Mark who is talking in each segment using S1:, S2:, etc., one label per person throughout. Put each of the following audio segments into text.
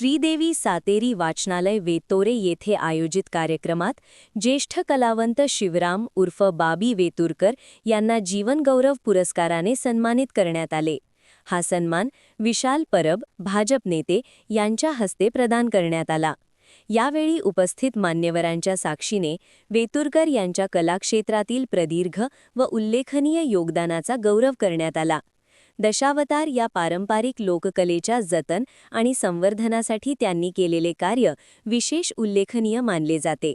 S1: श्रीदेवी सातेरी वाचनालय वेतोरे येथे आयोजित कार्यक्रमात ज्येष्ठ कलावंत शिवराम उर्फ बाबी वेतुरकर यांना जीवनगौरव पुरस्काराने सन्मानित करण्यात आले। हा सन्मान विशाल परब, भाजप नेते यांच्या हस्ते प्रदान करण्यात आला। यावेळी उपस्थित मान्यवरांच्या साक्षीने वेतुरकर यांच्या कलाक्षेत्रातील प्रदीर्घ व उल्लेखनीय योगदानाचा गौरव करण्यात आला। दशावतार या पारंपरिक लोककलेच्या जतन आणि संवर्धनासाठी त्यांनी केलेले कार्य विशेष उल्लेखनीय मानले जाते।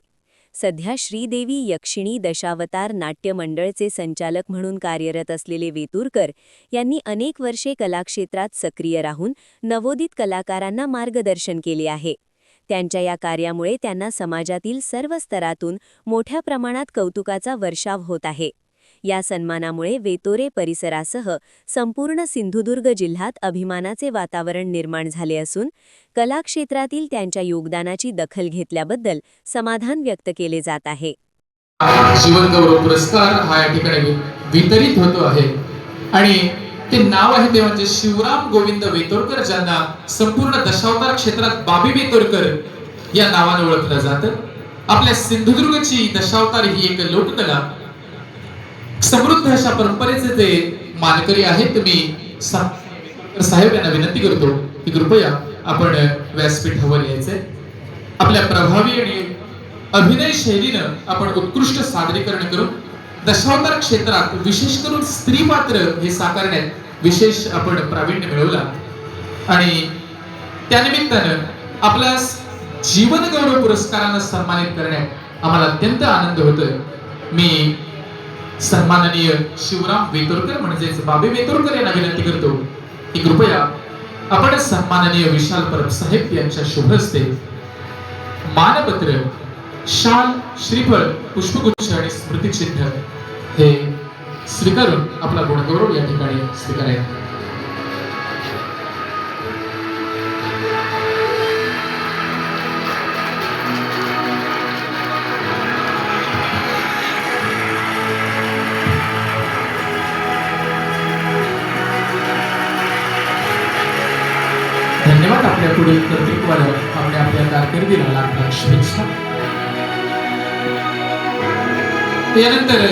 S1: सध्या श्रीदेवी यक्षिणी दशावतार नाट्य मंडळचे संचालक म्हणून कार्यरत असलेले वेतुरकर यांनी अनेक वर्षे कलाक्षेत्रात सक्रिय राहून नवोदित कलाकारांना मार्गदर्शन केले आहे। त्यांच्या या कार्यामुळे त्यांना समाजातील सर्व स्तरातून मोठ्या प्रमाणात कौतुकाचा वर्षाव होत आहे। या सन्मानामुळे वेतोरे परिसरासह संपूर्ण सिंधुदुर्ग जिल्ह्यात अभिमानाचे वातावरण निर्माण झाले असून कलाक्षेत्रातील त्यांच्या योगदानाची दखल घेतल्याबद्दल समाधान व्यक्त केले जात आहे।
S2: जीवनगौरव पुरस्कार हा या ठिकाणी वितरित होतो आहे आणि ते नाव आहे ते म्हणजे शिवराम गोविंद वेतोरकर, ज्यांना संपूर्ण दशावतार क्षेत्रात बाबी वेतोरकर या नावाने ओळखलं जातं। आपल्या सिंधुदुर्गची दशावतार ही एक लोककला समृद्ध अशा परंपरेचे ते मानकरी आहेत। मी साहेब यांना विनंती करतो की कृपया आपण व्यासपीठावर यायचे। आपल्या प्रभावी आणि अभिनय शैलीनं आपण उत्कृष्ट सादरीकरण करून दशावतार क्षेत्रात विशेष करून स्त्री पात्र हे साकारण्यात विशेष आपण प्रावीण्य मिळवला आणि त्यानिमित्तानं आपल्या जीवनगौरव पुरस्काराने सन्मानित करण्यात आम्हाला अत्यंत आनंद होतोय। मी सन्माननीय शिवराम वेतोरकर म्हणजेच बाबी वेतोरकर यांना विनंती करतो की कृपया आपण सन्माननीय विशाल परब साहेब यांच्या शुभ हस्ते मानपत्र, शाल, श्रीफळ, पुष्पगुच्छ आणि स्मृतिचिन्ह हे स्वीकारून आपला गुणगौरव या ठिकाणी स्वीकारायचा। धन्यवाद। आपल्या पुढील कर्तृत्वाला आपल्या कारकिर्दीला लाख शुभेच्छा। यानंतर